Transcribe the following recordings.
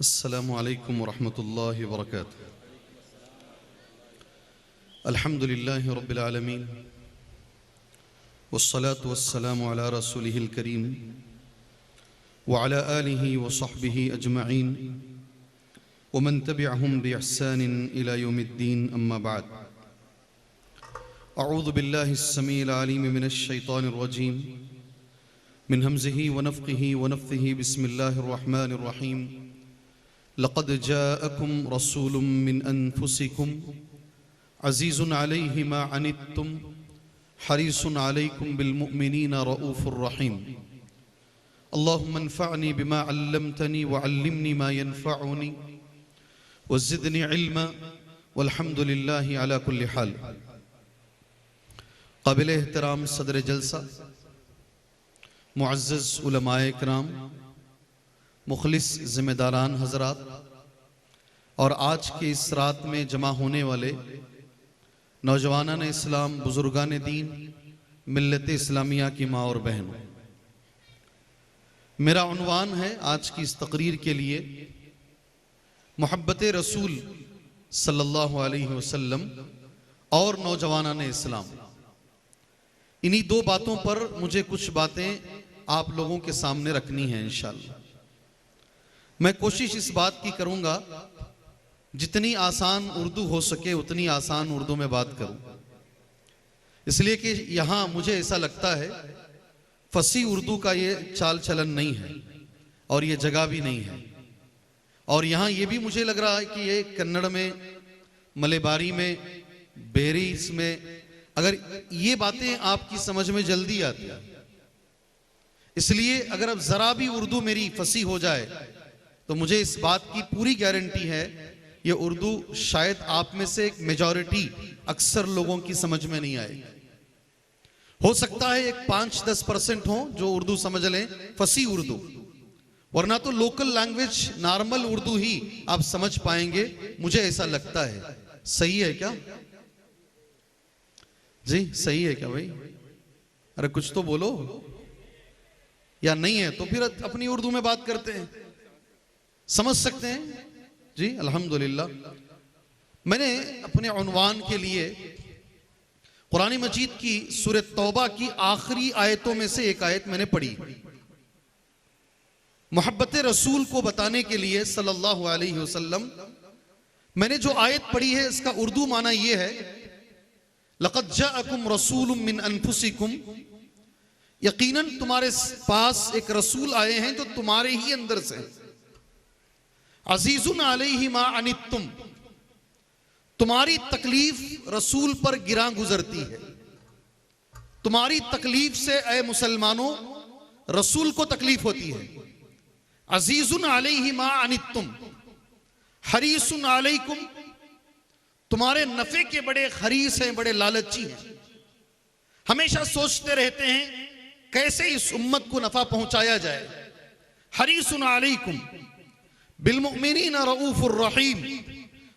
अस्सलामु अलैकुम वरहमतुल्लाहि वबरकातुहू। अल्हम्दुलिल्लाहि रब्बिल आलमीन वस्सलातु वस्सलामु अला रसूलिहिल करीम व अला आलिहि व सहबिहि अजमईन व मन तबिअहुम बिइहसानिन इला यौमिद्दीन, अम्मा बाद। अऊज़ु बिल्लाहिस समीइल अलीम मिनश शैतानिर रजीम मिन हमज़िहि व नफ़्ख़िहि व नफ़्थिहि बिस्मिल्लाहिर रहमानिर रहीम। लक़द जाअकुम रसूलुम मिन अनफुसिकुम अज़ीज़ुन अलैहि मा अनित्तुम हरीसुन अलैकुम बिलमुमिनीना रऊफ़ुर रहीम। अल्लाहुम्मा अन्फ़अनी बिमा अल्लमतनी व अल्लिमनी मा यनफ़अनी व ज़िदनी इल्मा वल्हम्दुलिल्लाहि अला कुल्लि हाल। क़ाबिल एहतराम सदर जलसा, मुअज़्ज़ज़ उलमाए किराम, मुखलिस ज़िम्मेदारान हज़रात और आज के इस रात में जमा होने वाले नौजवानान इस्लाम, बुजुर्गान दीन, मिल्लत इस्लामिया की माँ और बहनों, मेरा उन्वान है आज की इस तकरीर के लिए मोहब्बत रसूल सल्लल्लाहु अलैहि वसल्लम और नौजवानान इस्लाम। इन्हीं दो बातों पर मुझे कुछ बातें आप लोगों के सामने रखनी है। इंशाअल्लाह मैं कोशिश इस बात की करूंगा जितनी आसान उर्दू हो सके उतनी आसान उर्दू में बात करूं, इसलिए कि यहाँ मुझे ऐसा लगता है फसी उर्दू का ये चाल चलन नहीं है और ये जगह भी नहीं है। और यहाँ ये भी मुझे लग रहा है कि ये कन्नड़ में, मलेबारी में, बेरीस में, अगर ये बातें आपकी समझ में जल्दी आती है, इसलिए अगर अब जरा भी उर्दू मेरी फसी हो जाए तो मुझे इस बात की पूरी गारंटी है ये उर्दू शायद आप में से एक मेजॉरिटी अक्सर लोगों की समझ में नहीं आएगी। हो सकता है एक 5-10% हो जो उर्दू समझ लें, फसी उर्दू, वरना तो लोकल लैंग्वेज नॉर्मल उर्दू ही आप समझ पाएंगे, मुझे ऐसा लगता है। सही है क्या जी? सही है क्या भाई? अरे कुछ तो बोलो, या नहीं है तो फिर अपनी उर्दू में बात करते हैं, समझ सकते हैं जी। अल्हम्दुलिल्लाह मैंने अपने उन्वान के लिए कुरान मजीद की सूरह तौबा की आखिरी आयतों में से एक आयत मैंने पढ़ी। मोहब्बत रसूल को बताने के लिए सल्लल्लाहु अलैहि वसल्लम मैंने जो आयत पढ़ी है इसका उर्दू माना यह है, लक़द जाअकुम रसूलुम मिन अनफुसिकुम, यकीनन तुम्हारे पास एक रसूल आए हैं जो तुम्हारे ही अंदर से, अज़ीज़ुन अलैहि मा अनित्तुम, तुम्हारी तकलीफ रसूल पर गिरा गुजरती है। तुम्हारी तकलीफ से ऐ मुसलमानों रसूल को तकलीफ होती है। अज़ीज़ुन अलैहि मा अनित्तुम हरीसुन अलैकुम, तुम्हारे नफे के बड़े हरीस हैं, बड़े लालची हैं, हमेशा सोचते रहते हैं कैसे इस उम्मत को नफा पहुंचाया जाए। हरीसुन अलैकुम बिलमुमिनीना रऊफ़ुर रहीम,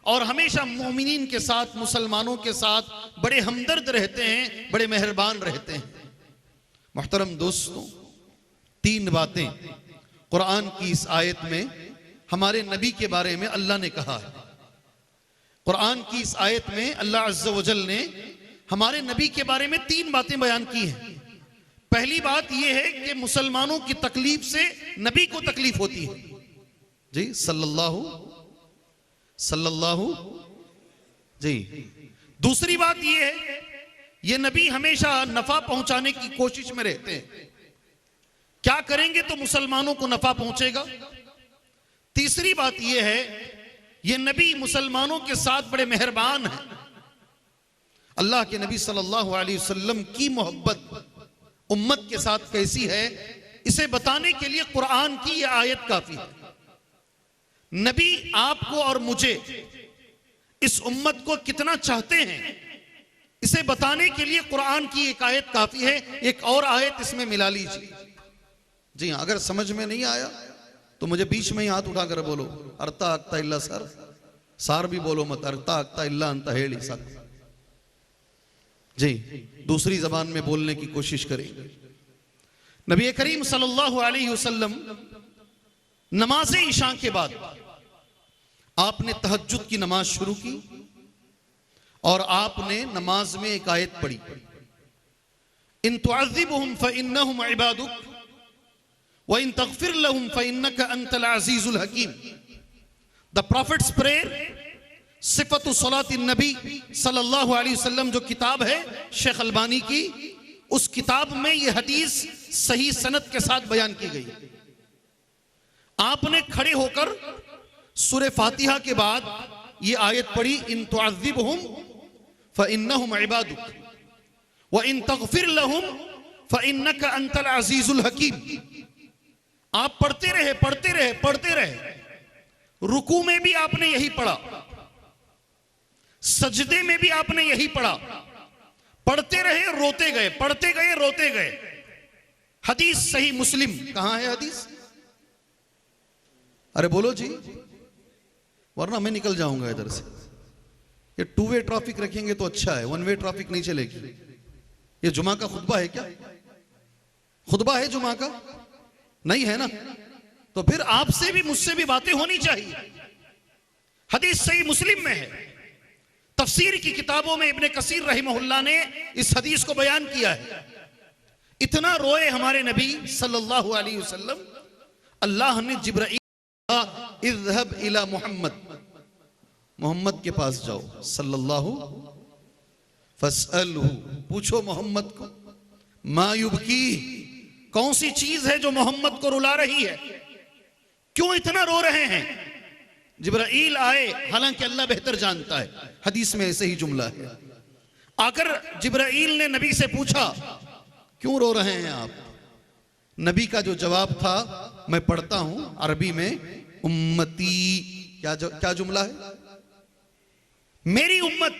और हमेशा मोमिनीन के साथ, मुसलमानों के साथ बड़े हमदर्द रहते हैं, बड़े मेहरबान रहते हैं। मोहतरम दोस्तों, तीन बातें कुरान की इस आयत में हमारे नबी के बारे में अल्लाह ने कहा है। कुरान की इस आयत में अल्लाह अज़्ज़ व जल ने हमारे नबी के बारे में तीन बातें बयान की हैं। पहली बात यह है कि मुसलमानों की तकलीफ से नबी को तकलीफ होती है जी, सल्लल्लाहु जी। दूसरी बात यह है ये नबी हमेशा नफा पहुंचाने की कोशिश में रहते हैं, क्या करेंगे तो मुसलमानों को नफा पहुंचेगा। तीसरी बात यह है ये नबी मुसलमानों के साथ बड़े मेहरबान हैं। अल्लाह के नबी सल्लल्लाहु अलैहि वसल्लम की मोहब्बत उम्मत के साथ कैसी है, इसे बताने के लिए कुरान की यह आयत काफी है। नबी आपको और मुझे, इस उम्मत को कितना चाहते हैं, इसे बताने के लिए कुरान की एक आयत काफी है। एक और आयत इसमें मिला लीजिए जी हाँ। अगर समझ में नहीं आया तो मुझे बीच में ही हाथ उठाकर बोलो, अर्ता अक्ता इल्ला सर, सार भी बोलो मत, अर्ता अक्ता इल्ला अंता हेली सर जी। दूसरी जबान में बोलने की कोशिश करेंगे। नबी करीम सल्लल्लाहु अलैहि वसल्लम नमाज इशा के बाद आपने तहज्जुद की नमाज शुरू की और आपने नमाज में एक आयत पढ़ी, इन तुअज़्ज़िबहुम फ़इन्नहुम इबादुक व इन तग़फ़िर लहुम फ़इन्नका अंतल अज़ीज़ुल हकीम। द प्रॉफिट्स प्रेयर, सिफ़तु सलातिन नबी सल्लल्लाहु अलैहि वसल्लम जो किताब है शेख अलबानी की, उस किताब में यह हदीस सही सनद के साथ बयान की गई। आपने खड़े होकर सूरह फातिहा के बाद यह आयत पढ़ी, इन तुअज़्ज़िबहुम फ़इन्नहुम इबादुक व इन तग़फ़िर लहुम फ़इन्नका अंतल अज़ीज़ुल हकीम। आप पढ़ते रहे पढ़ते रहे पढ़ते रहे। रुकू में भी आपने यही पढ़ा, सजदे में भी आपने यही पढ़ा, पढ़ते रहे रोते गए, पढ़ते गए रोते गए। हदीस सही मुस्लिम। कहां है हदीस? अरे बोलो जी, वरना मैं निकल जाऊंगा इधर से। ये टू वे ट्रैफिक रखेंगे तो अच्छा है, वन वे ट्रैफिक नहीं चलेगी। ये जुमा का खुतबा है क्या? खुतबा है जुमा का? नहीं है ना? तो फिर आपसे भी मुझसे भी बातें होनी चाहिए। हदीस सही मुस्लिम में है। तफसीर की किताबों में इब्ने कसीर रहमहुल्लाह ने इस हदीस को बयान किया है। इतना रोए हमारे नबी सल्लल्लाहु अलैहि वसल्लम, अल्लाह ने जिब्राईल इज़हब इला मोहम्मद, मोहम्मद के पास जाओ सल्लल्लाहु फस्अलहु, पूछो मोहम्मद को, मा युबकी, कौन सी चीज है जो मोहम्मद को रुला रही है, क्यों इतना रो रहे हैं। जिब्राईल आए, हालांकि अल्लाह बेहतर जानता है, हदीस में ऐसे ही जुमला है। आकर जिब्राईल ने नबी से पूछा, क्यों रो रहे हैं आप? नबी का जो जवाब था मैं पढ़ता हूं अरबी में, उम्मती, क्या जुमला है? मेरी उम्मत,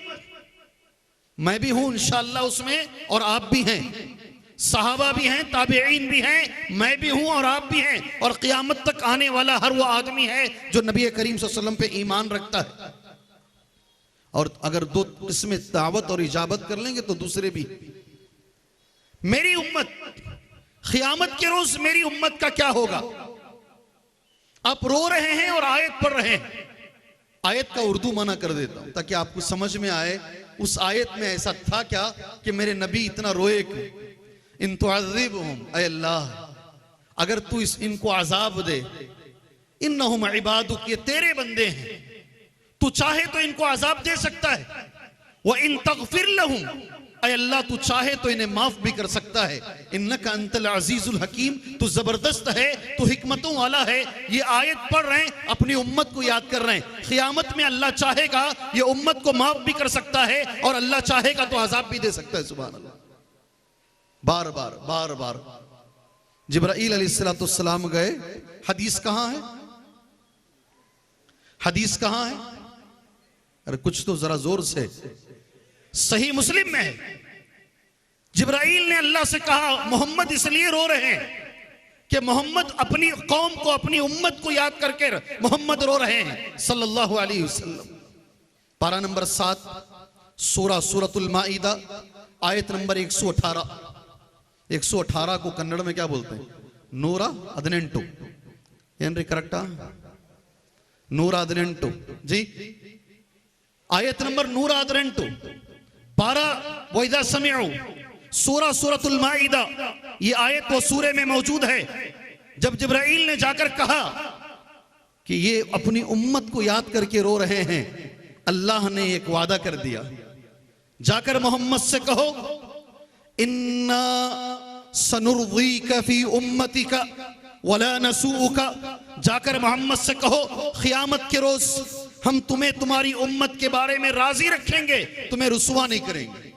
मैं भी हूं इंशाअल्लाह उसमें, और आप भी हैं, सहाबा भी हैं, ताबेईन भी हैं, मैं भी हूं और आप भी हैं, और क़यामत तक आने वाला हर वो आदमी है जो नबी करीम सल्लल्लाहु अलैहि वसल्लम पे ईमान रखता है। और अगर दो इसमें दावत और इजाबत कर लेंगे तो दूसरे भी। मेरी उम्मत, क़यामत के रोज मेरी उम्मत का क्या होगा? आप रो रहे हैं और आयत पढ़ रहे हैं। आयत का उर्दू माना कर देता हूं ताकि आपको समझ में आए उस आयत में ऐसा था क्या कि मेरे नबी इतना रोए क्यों। इन तुअज़्ज़िबहुम, ऐ अल्लाह अगर तू इनको अजाब दे, इन्नहुम इबादुक, ये तेरे बंदे हैं, तू चाहे तो इनको अजाब दे सकता है। व इन तग़फ़िर लहुम, ऐ अल्लाह तू चाहे तो इन्हें माफ भी कर सकता है। इन्नका अंतल अज़ीज़ुल हकीम, तू जबरदस्त है, तू हिकमतों वाला है। ये आयत पढ़ रहे हैं, अपनी उम्मत को याद कर रहे हैं। क़यामत में अल्लाह चाहेगा ये उम्मत को माफ भी कर सकता है, और अल्लाह चाहेगा तो अजाब भी दे सकता है। सुभान अल्लाह। बार बार बार बार जिब्राईल अलैहिस्सलाम गए। हदीस कहां है? हदीस कहां है? अरे कुछ तो जरा जोर से। सही मुस्लिम में है। जिब्राईल ने अल्लाह से कहा, मोहम्मद इसलिए रो रहे हैं कि मोहम्मद अपनी कौम को, अपनी उम्मत को याद करके मोहम्मद रो रहे हैं सल्लल्लाहु अलैहि वसल्लम। पारा नंबर 7 सूरतुल माइदा, आयत नंबर 118। 118 को कन्नड़ में क्या बोलते हैं? नूरा 18 ಏನ್ರಿ ಕರೆಕ್ಟಾ? 118 जी। आयत नंबर 118 पारा वैदा समिउ, सूरतुल माइदा। ये आयत वो सूरे में मौजूद है। जब जिब्राईल ने जाकर कहा कि ये अपनी उम्मत को याद करके रो रहे हैं, अल्लाह ने एक वादा कर दिया, जाकर मोहम्मद से कहो, इन्ना सनुर्दीका फी उम्मतिका वला नसूका। जाकर मोहम्मद से कहो, क़यामत के रोज हम तुम्हें तुम्हारी उम्मत के बारे में राजी रखेंगे, तुम्हें रुसवा नहीं करेंगे।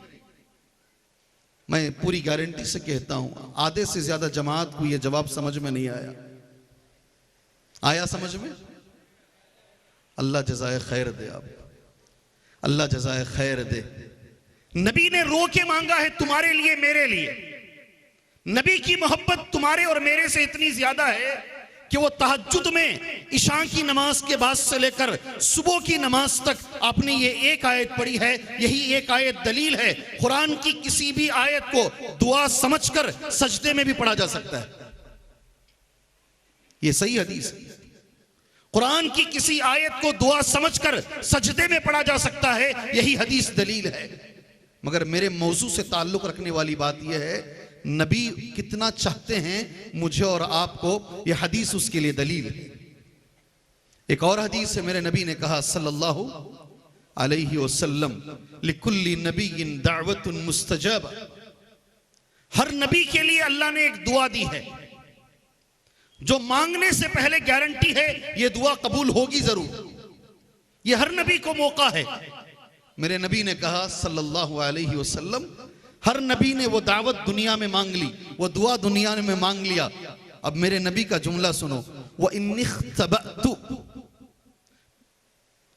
मैं पूरी गारंटी से कहता हूं, आधे से ज्यादा जमात को यह जवाब समझ में नहीं आया। आया समझ में? अल्लाह जज़ाए खैर दे, आप अल्लाह जज़ाए खैर दे। नबी ने रो के मांगा है तुम्हारे लिए, मेरे लिए। नबी की मोहब्बत तुम्हारे और मेरे से इतनी ज्यादा है कि वो तहज्जुद में इशा की नमाज के बाद से लेकर सुबह की नमाज तक आपने ये एक आयत पढ़ी है। यही एक आयत दलील है, कुरान की किसी भी आयत को दुआ समझकर सजदे में भी पढ़ा जा सकता है। ये सही हदीस है। कुरान की किसी आयत को दुआ समझकर सजदे में पढ़ा जा सकता है, यही हदीस दलील है। मगर मेरे मौजू से ताल्लुक रखने वाली बात यह है, नबी कितना चाहते हैं मुझे और आपको, यह हदीस उसके लिए दलील है। एक और हदीस है, मेरे नबी ने कहा सल्लल्लाहु अलैहि वसल्लम, लिकुल्ली नबिय्यिन दावतुन मुस्तजाबा। हर नबी के लिए अल्लाह ने एक दुआ दी है जो मांगने से पहले गारंटी है यह दुआ कबूल होगी जरूर। यह हर नबी को मौका है। मेरे नबी ने कहा सल्लल्लाहु अलैहि वसल्लम, हर नबी ने वो दावत दुनिया में मांग ली, वो दुआ दुनिया में मांग लिया। अब मेरे नबी का जुमला सुनो, वो इन्निख्तबअतु।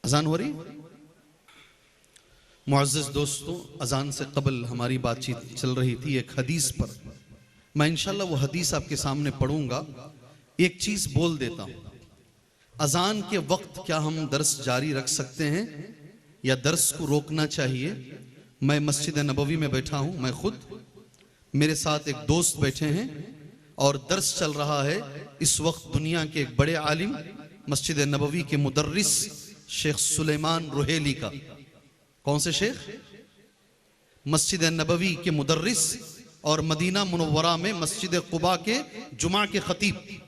अजान हो रही? मुअज़्ज़िज़ दोस्तों, अजान से कबल हमारी बातचीत चल रही थी एक हदीस पर। मैं इंशाल्लाह वो हदीस आपके सामने पढ़ूंगा। एक चीज बोल देता हूं, अजान के वक्त क्या हम दर्स जारी रख सकते हैं या दर्स को रोकना चाहिए? मैं मस्जिद नबवी में बैठा हूं, मैं खुद, मेरे साथ एक दोस्त बैठे हैं और दर्स चल रहा है। इस वक्त दुनिया के एक बड़े आलिम, मस्जिद नबवी के मुदर्रिस शेख सुलेमान रुहेली का। कौन से शेख? मस्जिद नबवी के मुदर्रिस और मदीना मुनव्वरा में मस्जिद कुबा के जुमा के खतीब।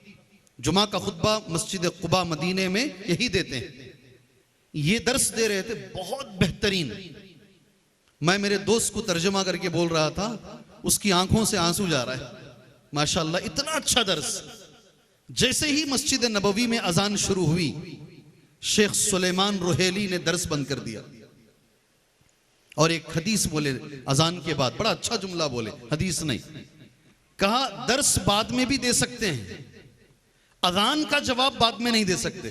जुमा का खुतबा मस्जिद कुबा मदीने में यही देते हैं। ये दर्स दे रहे थे, बहुत बेहतरीन। मैं मेरे दोस्त को तर्जुमा करके बोल रहा था, उसकी आंखों से आंसू जा रहा है। माशाअल्लाह, इतना अच्छा दर्स। जैसे ही मस्जिद नबवी में अजान शुरू हुई, शेख सुलेमान रुहेली ने दर्स बंद कर दिया और एक हदीस बोले अजान के बाद। बड़ा अच्छा जुमला बोले, हदीस नहीं, कहा दर्स बाद में भी दे सकते हैं, अजान का जवाब बाद में नहीं दे सकते।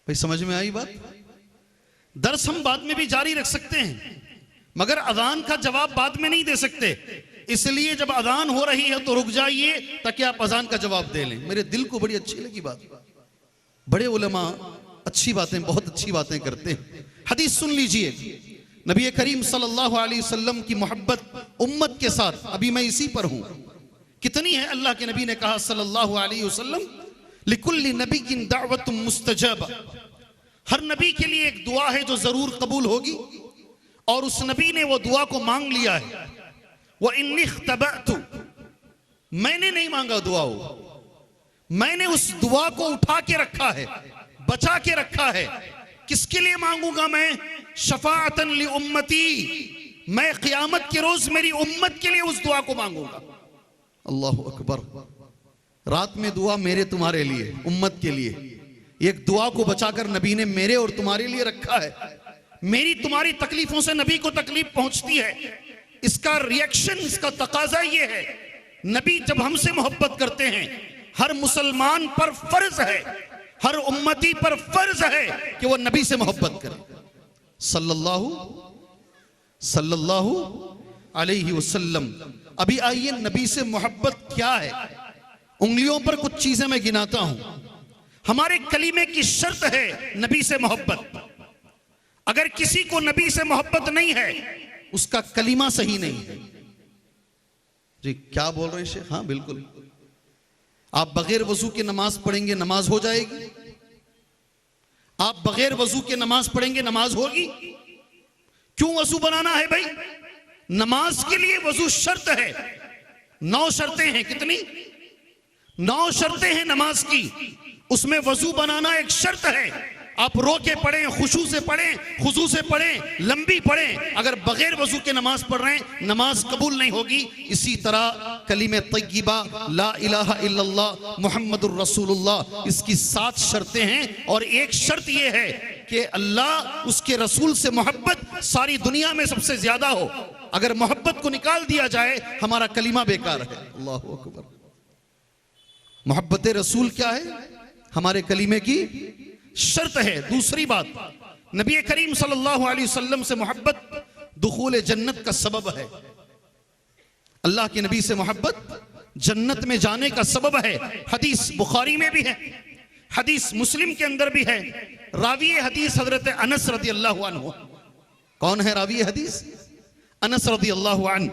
भाई समझ में आई बात? दर्स हम बाद में भी जारी रख सकते हैं, मगर अजान का जवाब बाद में नहीं दे सकते। इसलिए जब अजान हो रही है तो रुक जाइए ताकि आप अजान का जवाब दे लें। मेरे दिल को बड़ी अच्छी लगी बात। बड़े उलमा अच्छी बातें, बहुत अच्छी बातें करते हैं। हदीस सुन लीजिए, नबी करीम सल्लल्लाहु अलैहि वसल्लम की मोहब्बत उम्मत के साथ। अभी मैं इसी पर हूं, कितनी है। अल्लाह के नबी ने कहा सल्लल्लाहु अलैहि वसल्लम, लिकुल्ली नबिय्यिन दावतुन मुस्तजाबा। हर नबी के लिए एक दुआ है जो जरूर कबूल होगी, और उस नबी ने वो दुआ को मांग लिया है। वो इन्निख्तबअतु, मैंने नहीं मांगा दुआ हो, मैंने उस दुआ को उठा के रखा है, बचा के रखा है। किसके लिए मांगूंगा मैं? शफाअतन लि उम्मती, मैं क़यामत के रोज मेरी उम्मत के लिए उस दुआ को मांगूंगा। अल्लाहु अकबर। रात में दुआ मेरे तुम्हारे लिए, उम्मत के लिए। एक दुआ को बचाकर नबी ने मेरे और तुम्हारे लिए रखा है। मेरी तुम्हारी तकलीफों से नबी को तकलीफ पहुंचती है, इसका रिएक्शन, इसका तकाजा ये है, नबी जब हमसे मोहब्बत करते हैं, हर मुसलमान पर फर्ज है, हर उम्मती पर फर्ज है कि वो नबी से मोहब्बत करे सल्लल्लाहु अलैहि वसल्लम। अभी आइए, नबी से मोहब्बत क्या है? उंगलियों पर कुछ चीजें मैं गिनाता हूं। हमारे कलीमे की शर्त है नबी से मोहब्बत। अगर किसी को नबी से मोहब्बत नहीं है, उसका कलीमा सही नहीं है। जी क्या बोल रहे हैं शेख? हाँ बिल्कुल। आप बगैर वजू के नमाज पढ़ेंगे, नमाज हो जाएगी? आप बगैर वजू के नमाज पढ़ेंगे, नमाज होगी? क्यों वजू बनाना है भाई? नमाज के लिए वजू शर्त है। 9 शर्तें हैं। कितनी? 9 शर्तें हैं नमाज की, उसमें वजू बनाना एक शर्त है। आप रो के पढ़ें, खुशू से पढ़ें, खुजू से पढ़ें, लंबी पढ़ें, अगर बगैर वजू के नमाज पढ़ रहे हैं, नमाज कबूल नहीं होगी। इसी तरह कलीमे तय्यबा ला इलाहा इल्लल्लाह मुहम्मदुर रसूलुल्लाह, इसकी 7 शर्तें हैं। और एक शर्त यह है कि अल्लाह, उसके रसूल से मोहब्बत सारी दुनिया में सबसे ज्यादा हो। अगर मोहब्बत को निकाल दिया जाए, हमारा कलीमा बेकार है। अल्लाहु अकबर। मोहब्बत रसूल क्या है? हमारे कलीमे की शर्त है। दूसरी बात, नबी करीम सल्लल्लाहु अलैहि वसल्लम से मोहब्बत दुखूल जन्नत का सबब है। अल्लाह के नबी से मोहब्बत जन्नत में जाने का सबब है। हदीस बुखारी में भी है, हदीस मुस्लिम के अंदर भी है। रावी हदीस हजरत अनस रदी अल्लाहु अन्हु। कौन है रावी हदीस? अनस रदी अल्लाहु अन्हु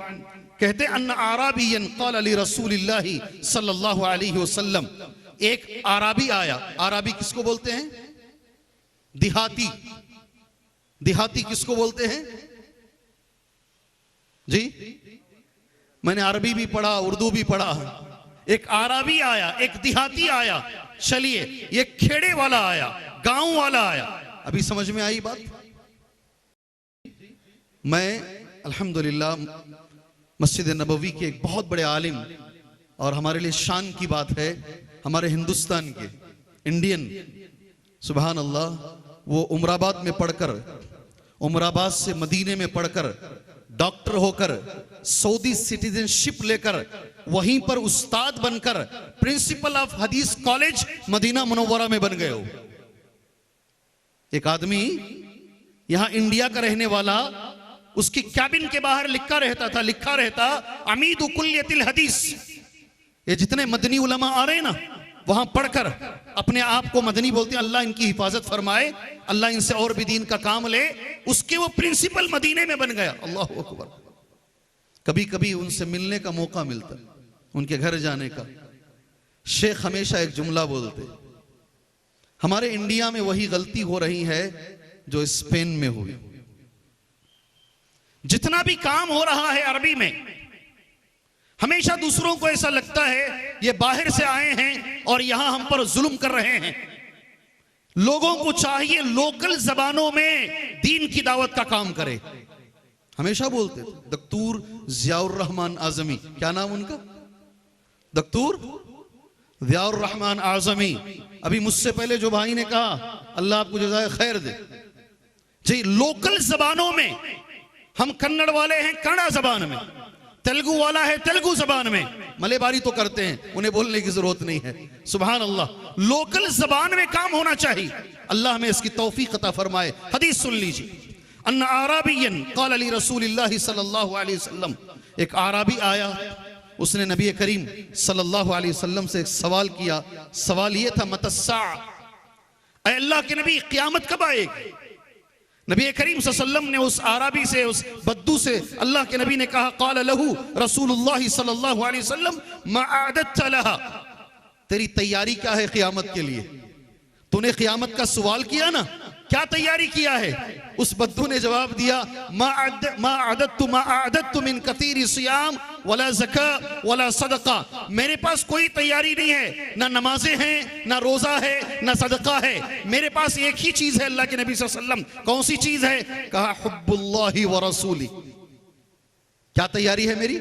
कहते, अन्न आराबियन क़ाल लि रसूलिल्लाहि सल्लल्लाहु अलैहि वसल्लम, एक आराबी आया। आराबी किसको बोलते हैं? देहाती। देहाती किसको बोलते हैं जी? मैंने अरबी भी पढ़ा, उर्दू भी पढ़ा। एक आराबी आया, एक देहाती आया। चलिए, ये खेड़े वाला आया, गांव वाला आया। अभी समझ में आई बात? मैं अल्हम्दुलिल्लाह मस्जिद नबवी के एक बहुत बड़े आलिम, और हमारे लिए शान की बात है, हमारे हिंदुस्तान के इंडियन, सुभान अल्लाह, वो उमराबाद में पढ़कर, उमराबाद से मदीने में पढ़कर, डॉक्टर होकर, सऊदी सिटीजनशिप लेकर, वहीं पर उस्ताद बनकर प्रिंसिपल ऑफ हदीस कॉलेज मदीना मुनव्वरा में बन गए हो। एक आदमी यहां इंडिया का रहने वाला, उसकी कैबिन के बाहर लिखा रहता अमीदु कुल्लियतिल हदीस। ये जितने मदनी उलमा आ रहे हैं ना, वहां पढ़कर अपने आप को मदनी बोलते हैं, अल्लाह इनकी हिफाजत फरमाए, अल्लाह इनसे और भी दीन का काम ले। उसके वो प्रिंसिपल मदीने में बन गया। अल्लाह अकबर। कभी कभी उनसे मिलने का मौका मिलता, उनके घर जाने का। शेख हमेशा एक जुमला बोलते, हमारे इंडिया में वही गलती हो रही है जो स्पेन में हुई। जितना भी काम हो रहा है अरबी में, हमेशा दूसरों को ऐसा लगता है ये बाहर से आए हैं और यहां हम पर जुल्म कर रहे हैं। लोगों को चाहिए लोकल जबानों में दीन की दावत का काम करे। हमेशा बोलते दक्तूर ज़ियाउर रहमान आज़मी, क्या नाम उनका? दक्तूर ज़ियाउर रहमान आज़मी। अभी मुझसे पहले जो भाई ने कहा, अल्लाह आपको जज़ाए खैर दे जी, लोकल जबानों में। हम कन्नड़ वाले हैं कन्नड़ जबान में, तेलुगु वाला है तेलुगु जबान में, मलेबारी तो करते हैं, उन्हें बोलने की जरूरत नहीं है। सुभान अल्लाह, लोकल जबान में काम होना चाहिए। अल्लाह हमें इसकी तौफीक अता फरमाए। हदीस सुन लीजिए। अन्ना आराबियन क़ाल ली रसूलिल्लाह सल्लल्लाहु अलैहि वसल्लम। एक आराबी आया, उसने नबी करीम सल्लल्लाहु अलैहि वसल्लम से एक सवाल किया। सवाल ये था, मतस्सा, ऐ अल्लाह के नबी, क़यामत कब आएगी? नबी करीम सल्लल्लाहु अलैहि वसल्लम ने उस आराबी से, उस बद्दू से, अल्लाह के नबी ने कहा, क़ाल लहू रसूलुल्लाह सल्लल्लाहु अलैहि वसल्लम मा अअदत लहा। तेरी तैयारी क्या है क़यामत के लिए? तूने क़यामत का सवाल किया ना, क्या तैयारी किया है? उस बद्दू ने जवाब दिया, मा अअदत्तु मिन कतीरी सियाम वला ज़का वला सदका। मेरे पास कोई तैयारी नहीं है, ना नमाजें हैं, ना रोजा है, ना सदका है। मेरे पास एक ही चीज है अल्लाह के नबी सल्लल्लाहु अलैहि वसल्लम। कौन सी चीज है? कहा, हुब्बुल्लाहि व रसूली। क्या तैयारी है मेरी?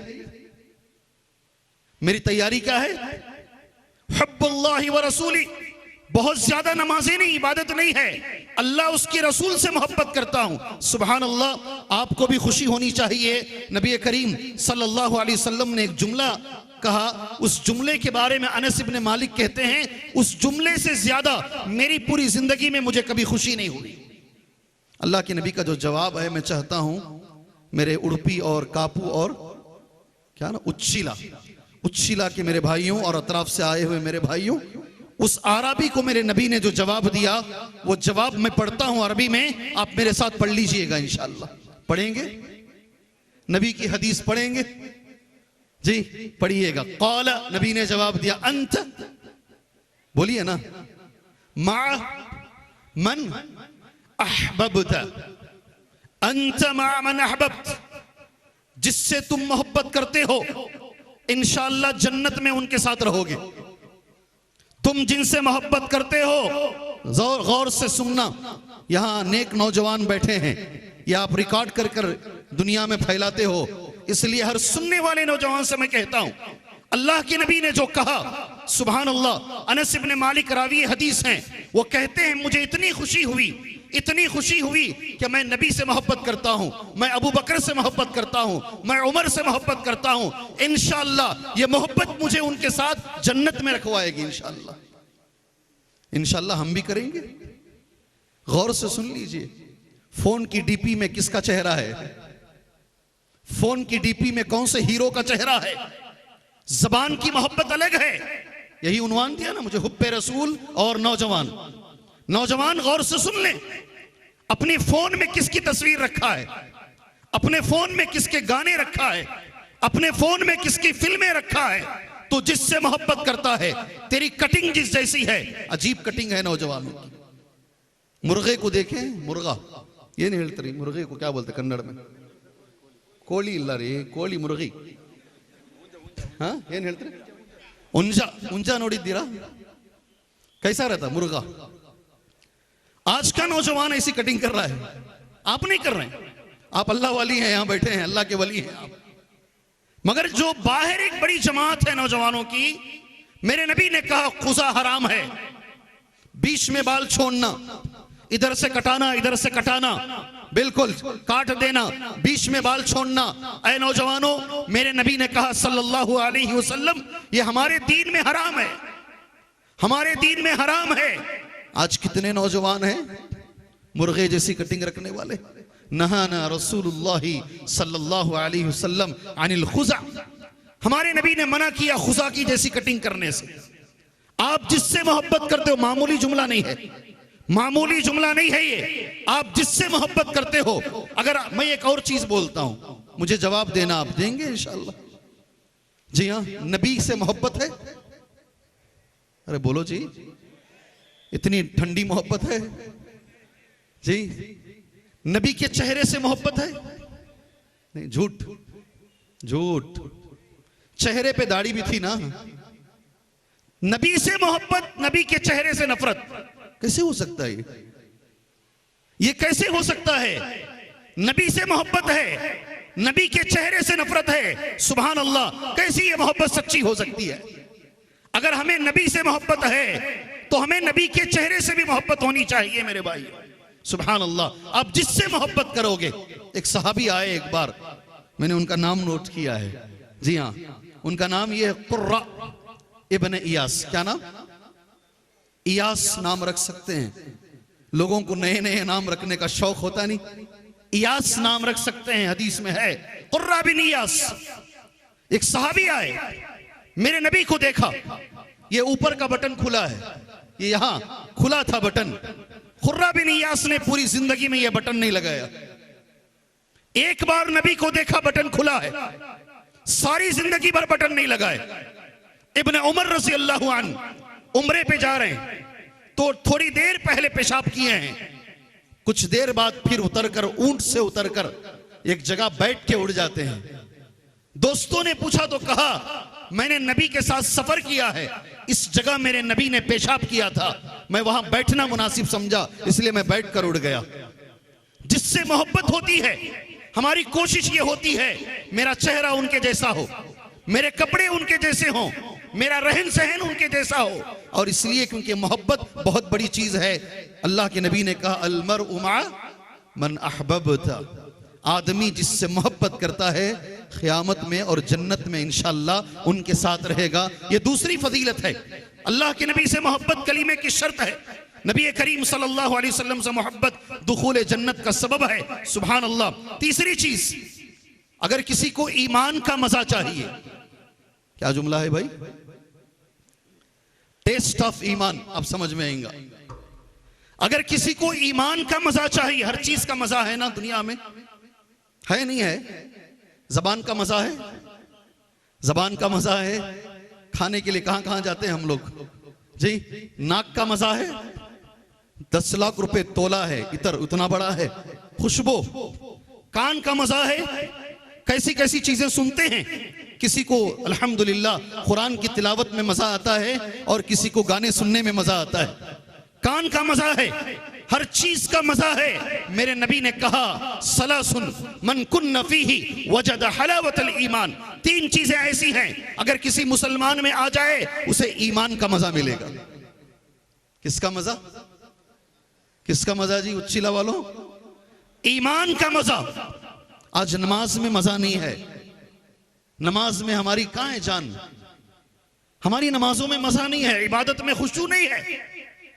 मेरी तैयारी क्या है? हुब्बुल्लाहि व रसूली। बहुत ज्यादा नमाजें नहीं, इबादत नहीं है, अल्लाह उसके रसूल से मोहब्बत करता हूं। सुभान अल्लाह। आपको भी खुशी होनी चाहिए। नबी करीम सल्लल्लाहु अलैहि वसल्लम ने एक जुमला कहा, उस जुमले के बारे में अनस इब्न मालिक कहते हैं, उस जुमले से ज्यादा मेरी पूरी जिंदगी में मुझे कभी खुशी नहीं हुई। अल्लाह के नबी का जो जवाब है, मैं चाहता हूं मेरे उड़पी और कापू और क्या ना उच्चीला के मेरे भाइयों और अतराफ से आए हुए मेरे भाइयों, उस आराबी को मेरे नबी ने जो जवाब दिया, वो जवाब मैं पढ़ता हूं अरबी में, आप मेरे साथ पढ़ लीजिएगा इंशाअल्लाह। पढ़ेंगे? नबी की हदीस पढ़ेंगे जी, पढ़िएगा। क़ाल, नबी ने जवाब दिया, अंत, बोलिए ना, मा मन अहबब्त, अंत मा मन अहबब्त। जिससे तुम मोहब्बत करते हो, इंशाअल्लाह जन्नत में उनके साथ रहोगे। तुम जिनसे मोहब्बत करते हो, गौर से सुनना, यहां नेक नौजवान बैठे हैं, ये आप रिकॉर्ड कर कर दुनिया में फैलाते हो, इसलिए हर सुनने वाले नौजवान से मैं कहता हूं, अल्लाह के नबी ने जो कहा, सुभान अल्लाह। अनस इब्न मालिक रावी हदीस हैं, वो कहते हैं, मुझे इतनी खुशी हुई कि मैं नबी से मोहब्बत करता हूं, मैं अबू बकर से मोहब्बत करता हूं, मैं उमर से मोहब्बत करता हूं। इंशाअल्लाह ये मोहब्बत मुझे उनके साथ जन्नत में रखवाएगी इंशाअल्लाह। इंशाअल्लाह हम भी करेंगे। गौर से सुन लीजिए, फोन की डीपी में किसका चेहरा है? फोन की डीपी में कौन से हीरो का चेहरा है? जबान की मोहब्बत अलग है। यही उन्वान दिया ना मुझे, हुब्बे रसूल और नौजवान गौर से सुन लें, अपने फोन में किसकी तस्वीर रखा है, अपने फोन में किसके गाने रखा है, अपने फोन में किसकी फिल्में रखा है, तो जिससे मोहब्बत करता है, तेरी कटिंग जिस जैसी है, अजीब कटिंग है नौजवानों की। मुर्गे को देखें, मुर्गा ये नहीं ಹೇಳ್ತಾರೆ, मुर्गे को क्या बोलते कन्नड़ में? ಕೋಳಿ ಇಲ್ಲ ರೀ, ಕೋಳಿ ಮುರುಗಿ. हाँ ಏನ್ ಹೇಳ್ತಾರೆ? उंजा. उंजा ನೋಡಿದ್ದೀರಾ? कैसा रहता मुर्गा? आज का नौजवान ऐसी कटिंग कर रहा है, आप नहीं कर रहे हैं। आप अल्लाह वाली हैं, यहां बैठे हैं, अल्लाह के वली हैं आप। मगर जो बाहर एक बड़ी जमात है नौजवानों की, मेरे नबी ने कहा खुजा हराम है, बीच में बाल छोड़ना, इधर से कटाना, इधर से कटाना, बिल्कुल काट देना, बीच में बाल छोड़ना। ऐ नौजवानों, मेरे नबी ने कहा सल्लल्लाहु अलैहि वसल्लम, ये हमारे दीन में हराम है, हमारे दीन में हराम है। आज कितने नौजवान हैं मुर्गे जैसी कटिंग रखने वाले। नहाना रसूलुल्लाह सल्लल्लाहु अलैहि वसल्लम अनिल खुजा, हमारे नबी ने मना किया खुजा की जैसी कटिंग करने से। आप जिससे मोहब्बत करते हो, मामूली जुमला नहीं है, मामूली जुमला नहीं है ये, आप जिससे मोहब्बत करते हो। अगर मैं एक और चीज बोलता हूं, मुझे जवाब देना, आप देंगे इंशाअल्लाह? जी हाँ, नबी से मोहब्बत है? अरे बोलो जी, इतनी ठंडी मोहब्बत है जी? नबी के चेहरे से मोहब्बत है? नहीं, झूठ झूठ। चेहरे पे दाढ़ी भी थी ना। नबी से मोहब्बत, नबी के चेहरे से नफरत, कैसे हो सकता है ये कैसे हो सकता है? नबी से मोहब्बत है, नबी के चेहरे से नफरत है। सुभान अल्लाह, कैसी ये मोहब्बत सच्ची हो सकती है? अगर हमें नबी से मोहब्बत है तो हमें नबी के चेहरे से भी मोहब्बत होनी चाहिए मेरे भाई। सुभान अल्लाह। आप जिससे मोहब्बत करोगे, एक सहाबी आए एक बार, मैंने उनका नाम नोट किया है, जी हाँ, उनका नाम ये है कुर्रा इब्न इयास। क्या नाम? इयास नाम रख सकते हैं, लोगों को नए नए नाम रखने का शौक होता नहीं, इयास नाम रख सकते हैं, हदीस में है कुर्रा बिन इयास। एक सहाबी आए, मेरे नबी को देखा, ये ऊपर का बटन खुला है, ये यहां खुला था बटन। कुर्रा बिन इयास ने पूरी जिंदगी में ये बटन नहीं लगाया। एक बार नबी को देखा, बटन खुला है, सारी जिंदगी भर बटन नहीं लगाए। इब्न उमर रज़ी अल्लाहु अन्हु उम्रे पे जा रहे हैं, तो थोड़ी देर पहले पेशाब किए हैं, कुछ देर बाद फिर उतरकर, ऊंट से उतरकर एक जगह बैठ के उड़ जाते हैं। दोस्तों ने पूछा तो कहा, मैंने नबी के साथ सफर किया है, इस जगह मेरे नबी ने पेशाब किया था, मैं वहां बैठना मुनासिब समझा, इसलिए मैं बैठकर उड़ गया। जिससे मोहब्बत होती है, हमारी कोशिश ये होती है मेरा चेहरा उनके जैसा हो, मेरे कपड़े उनके जैसे हों, मेरा रहन सहन उनके जैसा हो। और इसलिए क्योंकि मोहब्बत बहुत बड़ी चीज है। अल्लाह के नबी ने कहा अलमरउ मा मन अहबबता, आदमी जिससे मोहब्बत करता है क़यामत में और जन्नत में इंशाअल्लाह उनके साथ रहेगा। ये दूसरी फजीलत है। अल्लाह के नबी से मोहब्बत कलीमे की शर्त है। नबी करीम सल्लल्लाहु अलैहि वसल्लम से मोहब्बत दुखूल जन्नत का सबब है। सुभान अल्लाह। तीसरी चीज, अगर किसी को ईमान का मजा चाहिए, क्या जुमला है भाई? टेस्ट ऑफ ईमान, आप समझ में आएगा। अगर किसी को ईमान का मजा चाहिए, हर चीज का मजा है ना दुनिया में, है नहीं है? जबान का मजा है, जबान का मजा है, खाने के लिए कहां कहां जाते हैं हम लोग जी। नाक का मजा है, 10 लाख रुपए तोला है, इतर उतना बड़ा है। खुशबू, कान का मजा है, कैसी कैसी चीजें सुनते हैं। किसी को अल्हम्दुलिल्लाह कुरान की तिलावत में मजा आता है और किसी को गाने सुनने में मजा आता है। कान का मजा है, हर चीज का मजा है। मेरे नबी ने कहा सलासुन मन कुन्न फीही वजद हलावतल ईमान, 3 चीजें ऐसी हैं अगर किसी मुसलमान में आ जाए उसे ईमान का मजा मिलेगा। किसका मजा? किसका मजा जी? उच्चिला वालों, ईमान का मजा। आज नमाज में मजा नहीं है, नमाज में हमारी कहां है जान? हमारी नमाजों में मजा नहीं है, इबादत में खुशू नहीं है।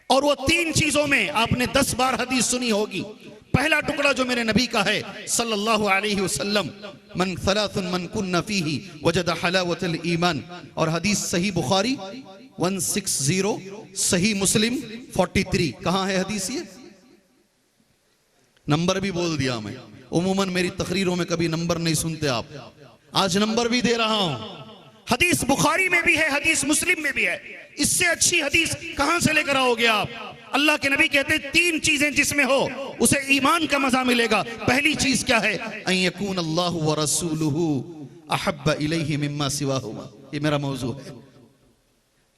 और वो 3 चीजों में आपने 10 बार हदीस सुनी होगी। पहला टुकड़ा जो मेरे नबी का है सल्लल्लाहु अलैहि वसल्लम, मन सलासुन मन कुन्न फीही वजद हलावतल ईमान। और हदीस सही बुखारी 160, सही मुस्लिम 43। कहां है हदीस? ये नंबर भी बोल दिया मैं। उमूमन मेरी तकरीरों में कभी नंबर नहीं सुनते आप, आज नंबर भी दे रहा हूं। हदीस बुखारी में भी है, हदीस मुस्लिम में भी है। इससे अच्छी हदीस कहां से लेकर आओगे आप? अल्लाह के नबी कहते हैं 3 चीजें जिसमें हो उसे ईमान का मजा मिलेगा। पहली चीज क्या है? अन यकून अल्लाहु व रसूलुहु अहब्ब इलैहि मिम्मा सिवाहुमा। ये मेरा मौजू है।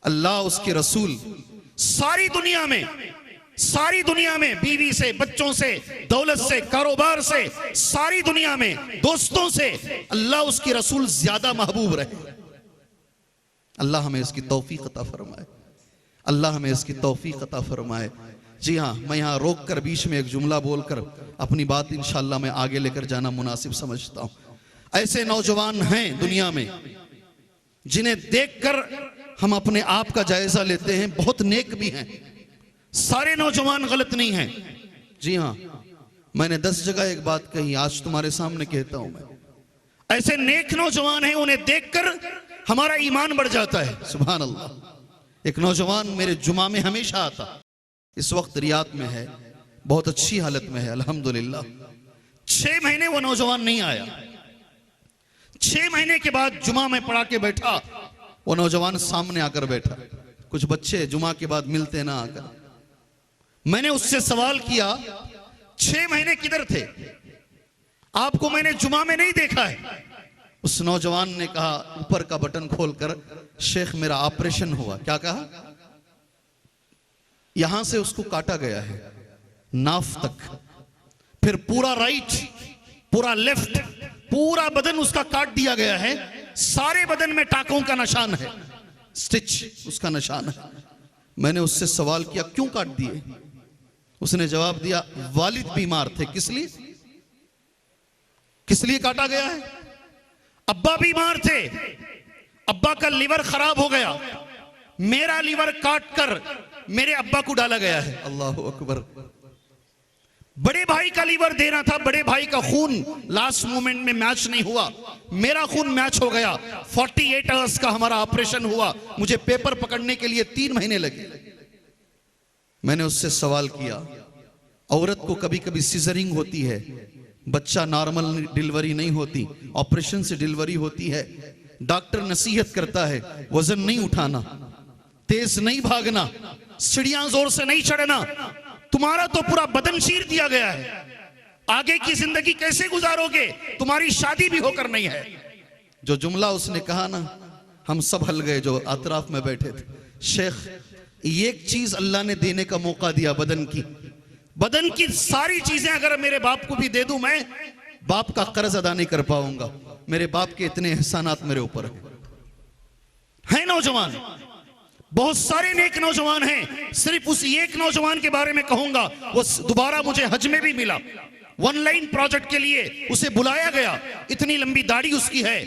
अल्लाह, उसके रसूल सारी दुनिया में बीवी से, बच्चों से, दौलत से, कारोबार से, सारी दुनिया में दोस्तों से अल्लाह उसकी रसूल ज्यादा महबूब रहे। अल्लाह हमें इसकी तौफीक अता फरमाए। अल्लाह हमें इसकी तौफीक अता फरमाए। जी हाँ, मैं यहाँ रोक कर बीच में एक जुमला बोलकर अपनी बात इंशाअल्लाह मैं आगे लेकर जाना मुनासिब समझता हूँ। ऐसे नौजवान हैं दुनिया में जिन्हें देखकर हम अपने आप का जायजा लेते हैं, बहुत नेक भी हैं। सारे नौजवान गलत नहीं हैं। जी हाँ, मैंने 10 जगह एक बात कही, आज तुम्हारे सामने कहता हूं मैं। ऐसे नेक नौजवान हैं, उन्हें देखकर हमारा ईमान बढ़ जाता है। सुभान अल्लाह। एक नौजवान मेरे जुमा में हमेशा आता, इस वक्त रियाद में है, बहुत अच्छी हालत में है अल्हम्दुलिल्लाह। 6 महीने वो नौजवान नहीं आया। 6 महीने के बाद जुमा में पढ़ा के बैठा, वो नौजवान सामने आकर बैठा। कुछ बच्चे जुमा के बाद मिलते ना आकर। मैंने उससे सवाल किया, 6 महीने किधर थे? आपको मैंने जुमा में नहीं देखा है। उस नौजवान ने कहा, ऊपर का बटन खोलकर, शेख मेरा ऑपरेशन हुआ। क्या कहा? यहां से उसको काटा गया है नाफ तक, फिर पूरा राइट, पूरा लेफ्ट, पूरा बदन उसका काट दिया गया है। सारे बदन में टाकों का निशान है, स्टिच उसका निशान है। मैंने उससे सवाल किया, क्यों काट दिए? उसने जवाब दिया, वालिद बीमार थे। किस लिए? किस लिए काटा गया है? अब्बा बीमार थे, अब्बा का लीवर खराब हो गया, मेरा लीवर काट कर मेरे अब्बा को डाला गया है। अल्लाह अकबर। बड़े भाई का लीवर देना था, बड़े भाई का खून लास्ट मोमेंट में मैच नहीं हुआ, मेरा खून मैच हो गया। 48 आवर्स का हमारा ऑपरेशन हुआ, मुझे पेपर पकड़ने के लिए 3 महीने लगे। मैंने उससे सवाल किया, औरत को कभी कभी सीजरिंग होती है, बच्चा नॉर्मल डिलीवरी नहीं होती, ऑपरेशन से डिलीवरी होती है। डॉक्टर नसीहत करता है, वजन नहीं उठाना, तेज नहीं भागना, सीढ़ियां जोर से नहीं चढ़ना। तुम्हारा तो पूरा बदन चीर दिया गया है, आगे की जिंदगी कैसे गुजारोगे? तुम्हारी शादी भी होकर नहीं है। जो जुमला उसने कहा ना, हम सब हल गए जो अतराफ में बैठे थे। शेख, एक चीज अल्लाह ने देने का मौका दिया, बदन की सारी चीजें अगर मेरे बाप को भी दे दूं, मैं बाप का कर्ज अदा नहीं कर पाऊंगा। मेरे बाप के इतने एहसानात मेरे ऊपर है। नौजवान, बहुत सारे नेक नौजवान हैं। सिर्फ उस एक नौजवान के बारे में कहूंगा, वो दोबारा मुझे हज में भी मिला। 1 लाइन प्रोजेक्ट के लिए उसे बुलाया गया, इतनी लंबी दाढ़ी उसकी है।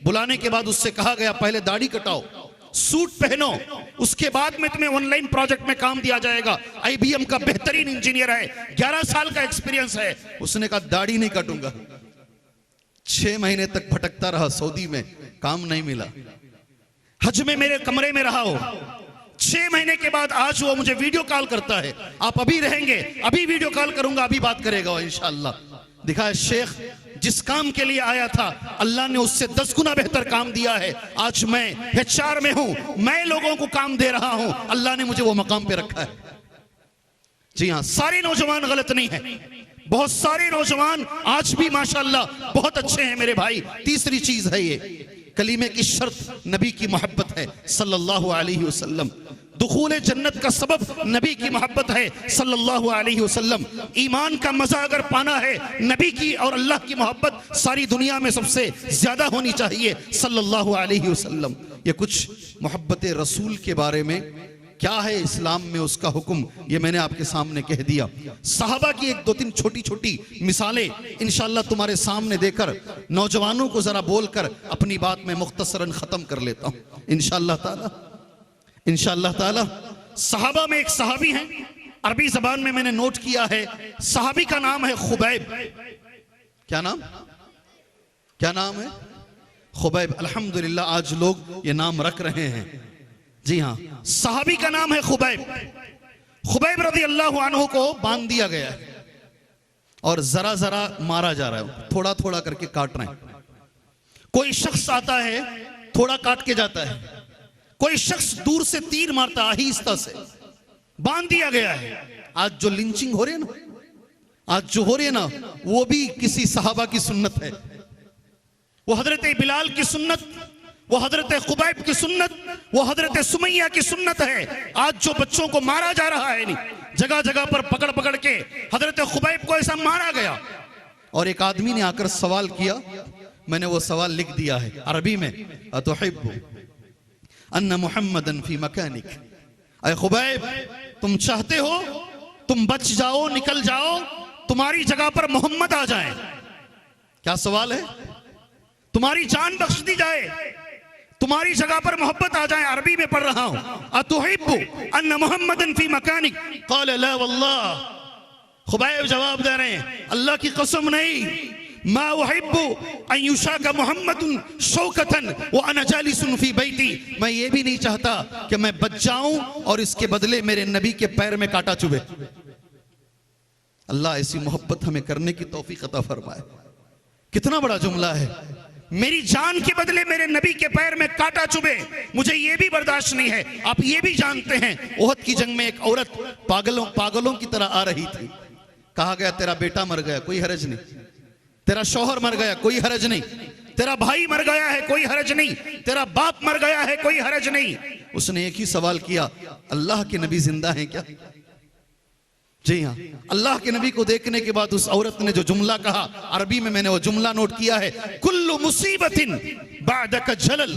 बुलाने के बाद उससे कहा गया, पहले दाढ़ी कटाओ, सूट पहनो, उसके बाद में तुम्हें 1 लाइन प्रोजेक्ट में काम दिया जाएगा। IBM का बेहतरीन इंजीनियर है, 11 साल का एक्सपीरियंस है। उसने कहा, दाढ़ी नहीं काटूंगा। 6 महीने तक भटकता रहा सऊदी में, काम नहीं मिला। हज में मेरे कमरे में रहा हो। 6 महीने के बाद आज वो मुझे वीडियो कॉल करता है, आप अभी रहेंगे, अभी वीडियो कॉल करूंगा, अभी बात करेगा इंशाअल्लाह। दिखा है, शेख जिस काम के लिए आया था, अल्लाह ने उससे 10 गुना बेहतर काम दिया है। आज मैं HR में हूं, मैं लोगों को काम दे रहा हूं, अल्लाह ने मुझे वो मकाम पे रखा है। जी हां, सारे नौजवान गलत नहीं है, बहुत सारे नौजवान आज भी माशाअल्लाह बहुत अच्छे हैं मेरे भाई। तीसरी चीज है, ये कलीमे की शर्त नबी की मोहब्बत है सल्लल्लाहु अलैहि वसल्लम। दुखूल जन्नत का सबब नबी की मोहब्बत है सल्लल्लाहु अलैहि वसल्लम। ईमान का मजा अगर पाना है, नबी की और अल्लाह की मोहब्बत सारी दुनिया में सबसे ज्यादा होनी चाहिए सल्लल्लाहु अलैहि वसल्लम। ये कुछ मोहब्बत रसूल के बारे में क्या है इस्लाम में उसका हुक्म, ये मैंने आपके सामने कह दिया। सहाबा की 1-2-3 छोटी छोटी मिसालें इंशाअल्लाह तुम्हारे सामने देकर, नौजवानों को जरा बोलकर अपनी बात में मुख्तसरन खत्म कर लेता हूं इंशाअल्लाह ताला। इंशाअल्लाह ताला सहाबा में एक सहाबी हैं, अरबी जबान में मैंने नोट किया है, सहाबी का नाम है खुबैब। क्या नाम? क्या नाम है? खुबैब। अल्हम्दुलिल्लाह आज लोग ये नाम रख रहे हैं। जी हाँ, सहाबी का नाम है खुबैब। खुबैब रज़ी अल्लाहु अन्हु को बांध दिया गया है और जरा जरा मारा जा रहा है, थोड़ा थोड़ा करके काट रहे हैं। कोई शख्स आता है, थोड़ा काट के जाता है, कोई शख्स दूर से तीर मारता आहिस्ता से, बांध दिया गया है। आज जो लिंचिंग हो रही है ना, आज जो हो रही है ना, वो भी किसी सहाबा की सुन्नत है। वो हजरत बिलाल की सुन्नत, वो हजरत खुबैब की सुन्नत, वो हजरत सुमैया की सुन्नत है। आज जो बच्चों को मारा जा रहा है, नहीं जगह जगह पर पकड़ पकड़ के हजरत खुबैब को ऐसा मारा गया। और एक आदमी ने आकर सवाल किया, मैंने वो सवाल लिख दिया है अरबी में, अतुहिब्बु अन्ना मुहम्मदन फी मकानिक, ऐ खुबैब तुम चाहते हो तुम बच जाओ, निकल जाओ, तुम्हारी जगह पर मोहम्मद आ जाए। क्या सवाल है? तुम्हारी जान बख्श दी जाए, तुम्हारी जगह पर मोहब्बत आ जाए। अरबी में पढ़ रहा हूं, अतुहिब्बु अन्ना मुहम्मदन फी मकानिक, क़ाल ला वल्लाह। खुबैब जवाब दे रहे हैं, अल्लाह की कसम नहीं, मा उहिब्बु अन युशाका मुहम्मदुन शौकतन व अना जालिसुन फी बैती। मैं ये भी नहीं चाहता कि मैं बच जाऊं और इसके बदले मेरे नबी के पैर में कांटा चुभे। अल्लाह ऐसी मोहब्बत हमें करने की तौफीक अता फरमाए। कितना बड़ा जुमला है, मेरी जान के बदले मेरे नबी के पैर में कांटा चुभे, मुझे ये भी बर्दाश्त नहीं है। आप ये भी जानते हैं, ओहद की जंग में एक औरत पागलों की तरह आ रही थी। कहा गया तेरा बेटा मर गया, कोई हरज नहीं, तेरा शौहर मर गया, कोई हरज नहीं, तेरा भाई मर गया है, कोई हरज नहीं, तेरा बाप मर गया है, कोई हरज नहीं। उसने एक ही सवाल किया, अल्लाह के नबी जिंदा हैं क्या? जी हाँ। अल्लाह के नबी को देखने के बाद उस औरत ने जो जुमला कहा, अरबी में मैंने वो जुमला नोट किया है, कुल्लु मुसीबतिन बादक जलल।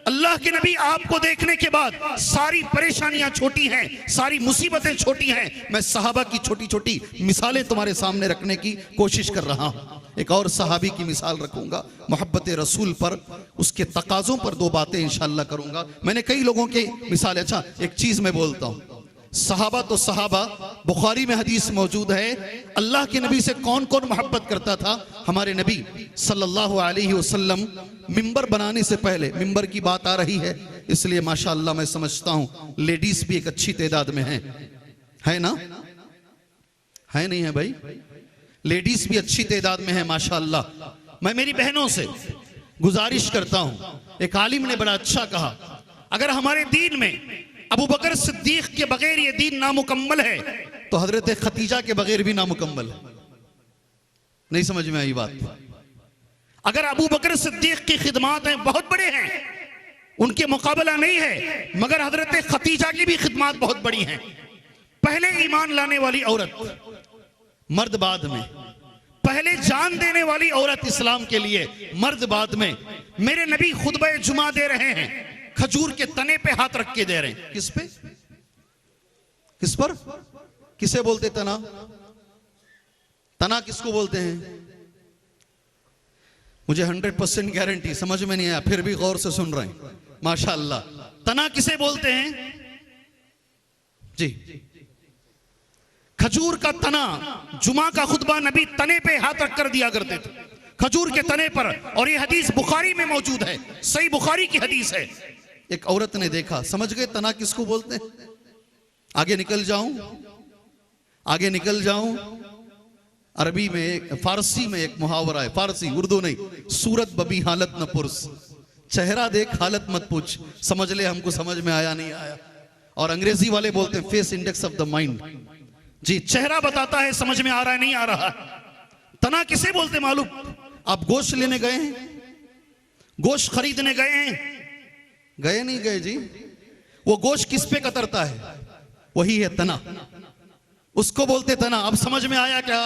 अल्लाह के नबी आपको देखने के बाद सारी परेशानियां छोटी हैं, सारी मुसीबतें छोटी हैं। मैं सहाबा की छोटी छोटी मिसालें तुम्हारे सामने रखने की कोशिश कर रहा हूं। एक और सहाबी की मिसाल रखूंगा, मोहब्बत रसूल पर, उसके तकाजों पर दो बातें इंशाअल्लाह करूंगा। मैंने कई लोगों की मिसाल, अच्छा एक चीज मैं बोलता हूं, सहाबा तो सहाबा, बुखारी में हदीस मौजूद है, अल्लाह के नबी से कौन कौन मोहब्बत करता था। हमारे नबी सल्लल्लाहु अलैहि वसल्लम मिंबर बनाने से पहले, मिंबर की बात आ रही है इसलिए माशाअल्लाह मैं समझता हूं लेडीज भी एक अच्छी तादाद में है ना, है नहीं है भाई? लेडीज भी अच्छी तादाद में है माशाअल्लाह। मैं मेरी बहनों से गुजारिश करता हूं, एक आलिम ने बड़ा अच्छा कहा, अगर हमारे दीन में अबू बकर सिद्दीक के बगैर ये दीन नामुकम्मल है तो हजरत खतीजा के बगैर भी नामुकम्मल है। नहीं समझ में आई बात? अगर अबू बकर सिद्दीक की खिदमात हैं बहुत बड़े हैं, उनके मुकाबला नहीं है, मगर हजरत खतीजा की भी खिदमात बहुत बड़ी हैं। पहले ईमान लाने वाली औरत, मर्द बाद में, पहले जान देने वाली औरत इस्लाम के लिए, मर्द बाद में। मेरे नबी खुतबा जुमा दे रहे हैं, खजूर के तने पे हाथ रख के दे रहे हैं। किस पे? किस पर? किसे बोलते तना? तना किसको बोलते हैं? मुझे 100% गारंटी समझ में नहीं आया, फिर भी गौर से सुन रहे हैं माशाअल्लाह। तना किसे बोलते हैं जी? खजूर का तना। जुमा का खुतबा नबी तने पे हाथ रख कर दिया करते थे, खजूर के तने पर। और ये हदीस बुखारी में मौजूद है, सही बुखारी की हदीस है। एक औरत ने देखा, समझ गए तना किसको बोलते हैं? आगे निकल जाऊं, आगे निकल जाऊं। अरबी में, फारसी में एक मुहावरा है, फारसी उर्दू नहीं, सूरत बबी हालत न पुरुष, चेहरा देख हालत मत पूछ। समझ ले हमको समझ में आया नहीं आया। और अंग्रेजी वाले बोलते हैं face index of the mind. जी, चेहरा बताता है समझ में आ रहा है नहीं आ रहा। तना किसे बोलते मालूम? आप गोश्त लेने गए हैं, गोश्त खरीदने गए हैं, गए नहीं गए जी? वो गोश्त किस पे कतरता है? वही है तना, उसको बोलते तना। अब समझ में आया क्या?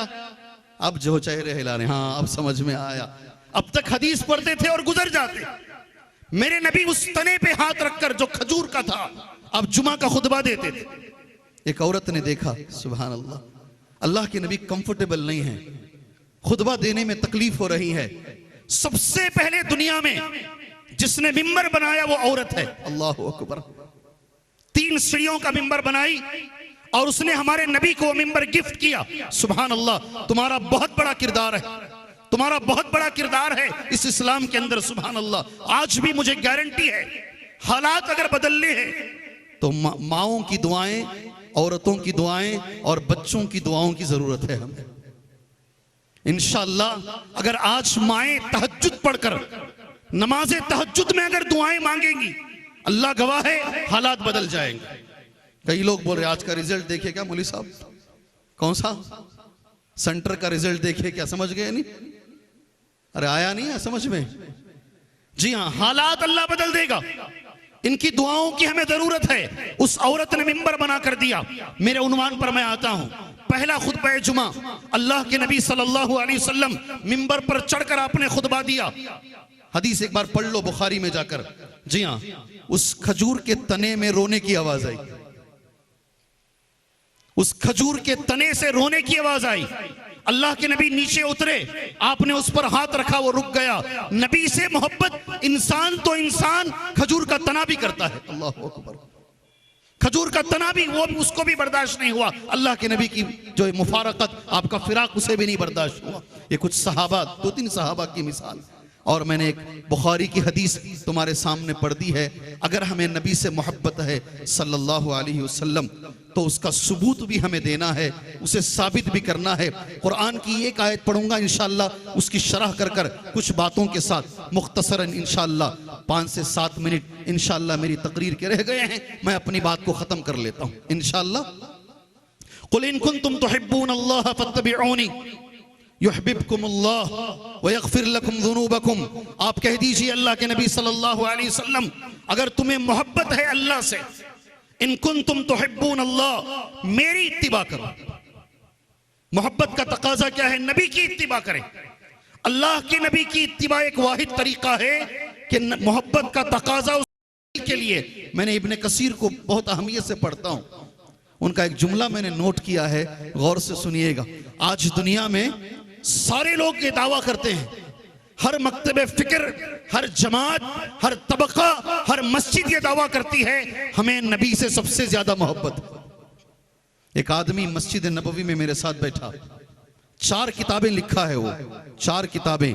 अब जो चेहरे हिला रहे, हाँ अब समझ में आया। अब तक हदीस पढ़ते थे और गुजर जाते, मेरे नबी उस तने पे हाथ रखकर जो खजूर का था, अब जुमा का खुतबा देते थे। एक औरत ने देखा, सुभान अल्लाह, अल्लाह के नबी कंफर्टेबल नहीं है, खुतबा देने में तकलीफ हो रही है। सबसे पहले दुनिया में जिसने मिंबर बनाया वो औरत है। अल्लाह अकबर। 3 सीढ़ियों का मिंबर बनाई और उसने हमारे नबी को मिंबर गिफ्ट किया। सुभान अल्लाह, तुम्हारा बहुत बड़ा किरदार है, तुम्हारा बहुत बड़ा किरदार है इस इस्लाम के अंदर। सुभान अल्लाह। आज भी मुझे गारंटी है, हालात अगर बदलने हैं तो माओं की दुआएं, औरतों की दुआएं और बच्चों की दुआओं की जरूरत है हमें। इंशाअल्लाह अगर आज माएं तहज्जुद पढ़कर नमाज तहज्जुद में अगर दुआएं मांगेंगी, अल्लाह गवाह है हालात बदल जाएंगे। कई लोग बोल रहे आज का रिजल्ट देखे क्या मौलवी साहब? कौन सा सेंटर का रिजल्ट देखे क्या? समझ गए नहीं? अरे आया नहीं है समझ में? जी हाँ, हालात अल्लाह बदल देगा। इनकी दुआओं की हमें जरूरत है। उस औरत ने मिंबर बना कर दिया। मेरे उन्वान पर मैं आता हूं। पहला खुतबा जुमा, अल्लाह के नबी सल्लल्लाहु अलैहि वसल्लम मिंबर पर चढ़कर आपने खुतबा दिया। हदीस एक बार पढ़ लो बुखारी में जाकर। जी हाँ, उस खजूर के तने में रोने की आवाज आई। उस खजूर के तने से रोने की आवाज आई। अल्लाह के नबी नीचे उतरे, आपने उस पर हाथ रखा, वो रुक गया। नबी से मोहब्बत, इंसान तो इंसान खजूर का तना भी करता है। अल्लाहु अकबर। खजूर का तना भी, वो भी, उसको भी बर्दाश्त नहीं हुआ। अल्लाह के नबी की जो मुफारकत, आपका फिराक, उसे भी नहीं बर्दाश्त हुआ। ये कुछ सहाबा, 2-3 सहाबा की मिसाल। और मैंने एक बुखारी की हदीस तुम्हारे सामने पढ़ दी है। अगर हमें नबी से मोहब्बत है सल्लल्लाहु अलैहि वसल्लम, तो उसका सबूत भी हमें देना है, उसे साबित भी करना है। कुरान की एक आयत पढ़ूंगा इंशाअल्लाह, उसकी शरह कर कर कुछ बातों के साथ मुख्तसरन इंशाअल्लाह 5 से 7 मिनट इंशाअल्लाह मेरी तकरीर के रह गए हैं, मैं अपनी बात को खत्म कर लेता हूं इंशाअल्लाह। कुल इन कुंतुम तुहिब्बूनल्लाह फत्तबिऊनी युहब्बिबकुमुल्लाह व यगफिर लकुम ज़ुनूबकुम। आप कह दीजिए अल्लाह के नबी सल्लल्लाहु अलैहि वसल्लम, अगर तुम्हें मोहब्बत है अल्लाह से, इन कुंतुम तुहिब्बूनल्लाह, मेरी इत्तिबा करो। मोहब्बत का तकाजा क्या है? नबी की इत्तिबा करें। अल्लाह के नबी की इत्तिबा एक वाहिद तरीका है कि मोहब्बत का तकाजा के लिए। मैंने इब्ने कसीर को बहुत अहमियत से पढ़ता हूं, उनका एक जुमला मैंने नोट किया है, गौर से सुनिएगा। आज दुनिया में सारे लोग ये दावा करते हैं, हर मकतबे फिक्र, हर जमात, हर तबका, हर मस्जिद ये दावा करती है हमें नबी से सबसे ज्यादा मोहब्बत। एक आदमी मस्जिद नबवी में मेरे साथ बैठा, 4 किताबें लिखा है वो, 4 किताबें।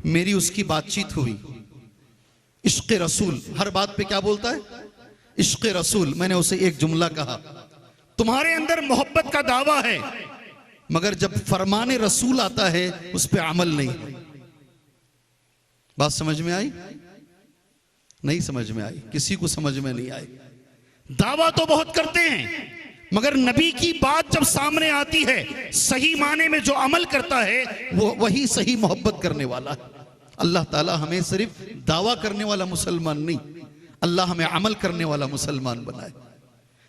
मेरी उसकी बातचीत हुई। इश्क़ रसूल, हर बात पे क्या बोलता है? इश्क़ रसूल। मैंने उसे एक जुमला कहा, तुम्हारे अंदर मोहब्बत का दावा है, मगर जब फरमाने रसूल आता है उस पर अमल नहीं। बात समझ में आई? नहीं समझ में आई, किसी को समझ में नहीं आई। दावा तो बहुत करते हैं, मगर नबी की बात जब सामने आती है, सही माने में जो अमल करता है वो वही सही मोहब्बत करने वाला है। अल्लाह ताला हमें सिर्फ दावा करने वाला मुसलमान नहीं, अल्लाह हमें अमल करने वाला मुसलमान बनाए।